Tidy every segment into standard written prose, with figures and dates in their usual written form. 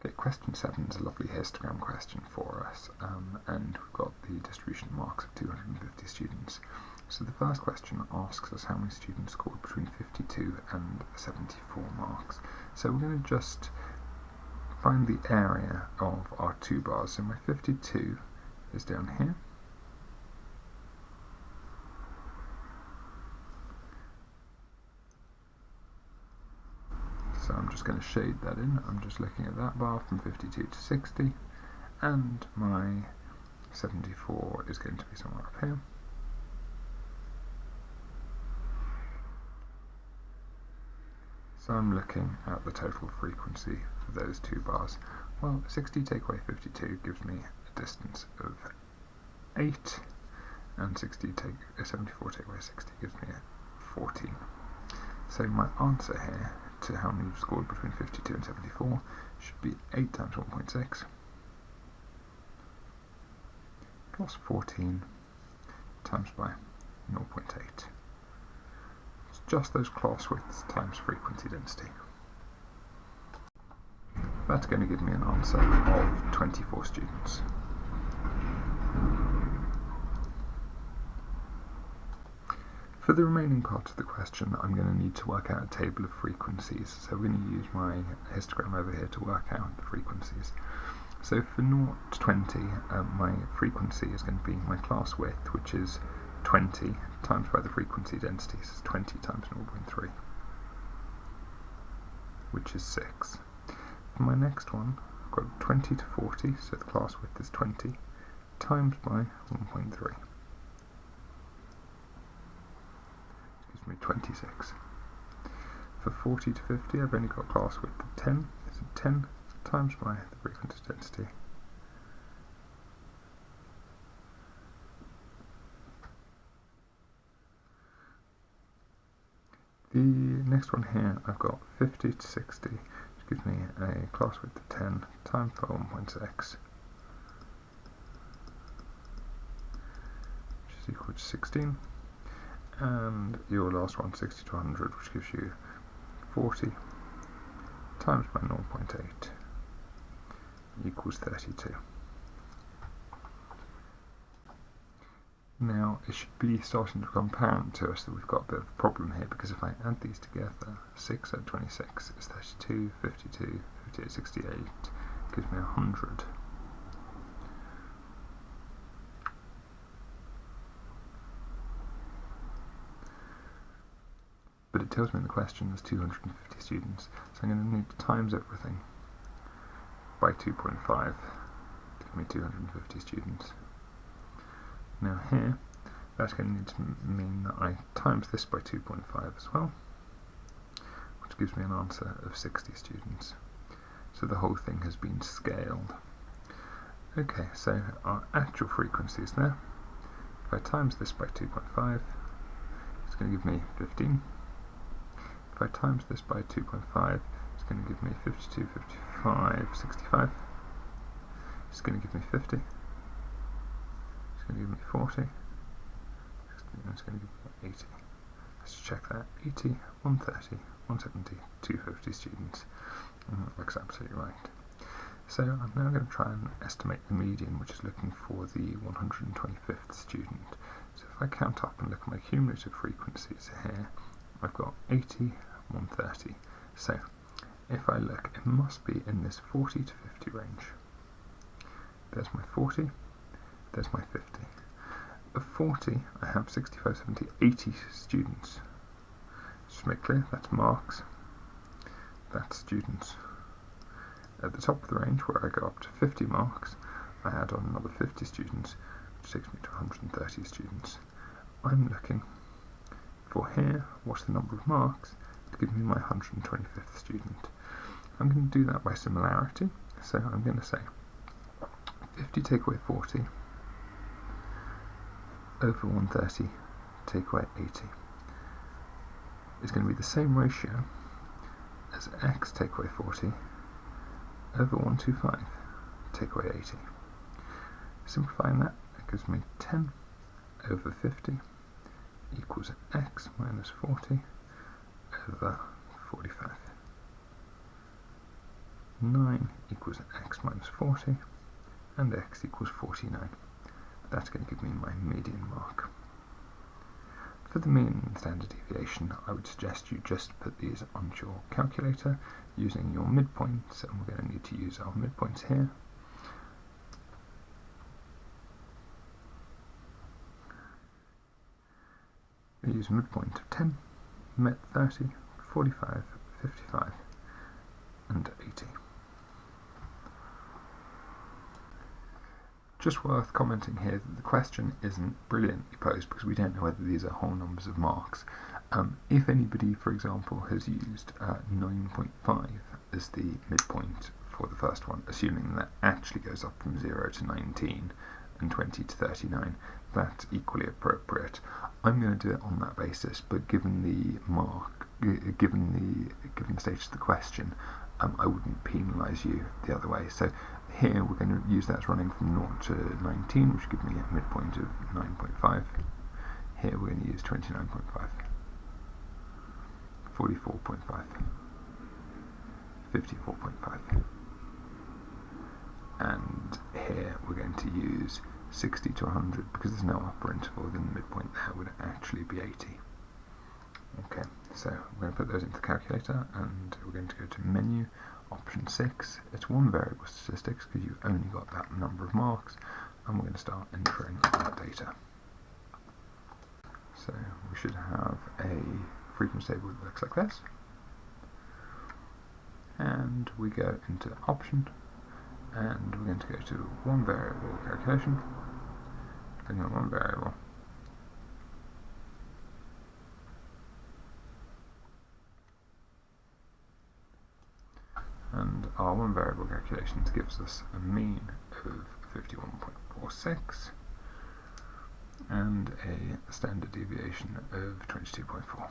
Okay, question 7 is a lovely histogram question for us, and we've got the distribution marks of 250 students. So the first question asks us how many students scored between 52 and 74 marks. So we're going to just find the area of our two bars. So my 52 is down here. So I'm just going to shade that in. I'm just looking at that bar from 52 to 60, and my 74 is going to be somewhere up here. So I'm looking at the total frequency for those two bars. Well, 60 take away 52 gives me a distance of 8, and 74 take away 60 gives me 14. So my answer here to how many you've scored between 52 and 74 should be 8 times 1.6 plus 14 times by 0.8. It's just those class widths times frequency density. That's going to give me an answer of 24 students. For the remaining part of the question, I'm going to need to work out a table of frequencies. So we're going to use my histogram over here to work out the frequencies. So for 0 to 20, my frequency is going to be my class width, which is 20 times by the frequency density, so it's 20 times 0.3, which is 6. For my next one, I've got 20 to 40, so the class width is 20 times by 1.3. Me 26. For 40 to 50, I've only got class width of 10, so 10 times by the frequency density. The next one here, I've got 50 to 60, which gives me a class width of 10 times by 1.6, which is equal to 16. And your last one, 60 to 100, which gives you 40 times by 0.8 equals 32. Now it should be starting to become apparent to us that we've got a bit of a problem here, because if I add these together, 6 and 26 is 32, 52, 58, 68, gives me 100. But it tells me in the question there's 250 students, so I'm going to need to times everything by 2.5 to give me 250 students. Now here, that's going to need to mean that I times this by 2.5 as well, which gives me an answer of 60 students. So the whole thing has been scaled. Okay, so our actual frequency is there. If I times this by 2.5, it's going to give me 15. If I times this by 2.5, it's going to give me 52, 55, 65. It's going to give me 50. It's going to give me 40. It's going to give me 80. Let's check that. 80, 130, 170, 250 students. And that looks absolutely right. So I'm now going to try and estimate the median, which is looking for the 125th student. So if I count up and look at my cumulative frequencies here, I've got 80, 130. So if I look, it must be in this 40 to 50 range. There's my 40, there's my 50. Of 40, I have 65, 70, 80 students. Just to make clear, that's marks, that's students. At the top of the range, where I go up to 50 marks, I add on another 50 students, which takes me to 130 students. I'm looking for here, what's the number of marks to give me my 125th student. I'm going to do that by similarity, so I'm going to say 50 take away 40 over 130 take away 80 is going to be the same ratio as x take away 40 over 125 take away 80. Simplifying that, it gives me 10 over 50 equals x minus 40 over 45. 9 equals x minus 40, and x equals 49. That's going to give me my median mark. For the mean and standard deviation, I would suggest you just put these onto your calculator using your midpoints, and we're going to need to use our midpoints here. We use a midpoint of 10, 30, 45, 55, and 80. Just worth commenting here that the question isn't brilliantly posed because we don't know whether these are whole numbers of marks. If anybody, for example, has used 9.5 as the midpoint for the first one, assuming that actually goes up from 0 to 19 and 20 to 39, that's equally appropriate. I'm going to do it on that basis, but given the mark, given the status of the question, I wouldn't penalise you the other way. So here we're going to use that as running from 0 to 19, which gives me a midpoint of 9.5. Here we're going to use 29.5, 44.5, 54.5. And here we're going to use 60 to 100 because there's no upper interval, then the midpoint there would actually be 80. Okay, so we're going to put those into the calculator, and we're going to go to menu, option 6. It's one variable statistics because you've only got that number of marks, and we're going to start entering that data. So we should have a frequency table that looks like this, and we go into option, and we're going to go to one variable calculation, clicking on one variable, and our one variable calculations gives us a mean of 51.46 and a standard deviation of 22.4.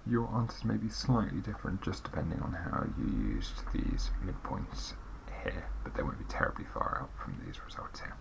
Your answers may be slightly different just depending on how you used these midpoints here, but they won't be terribly far out from these results here.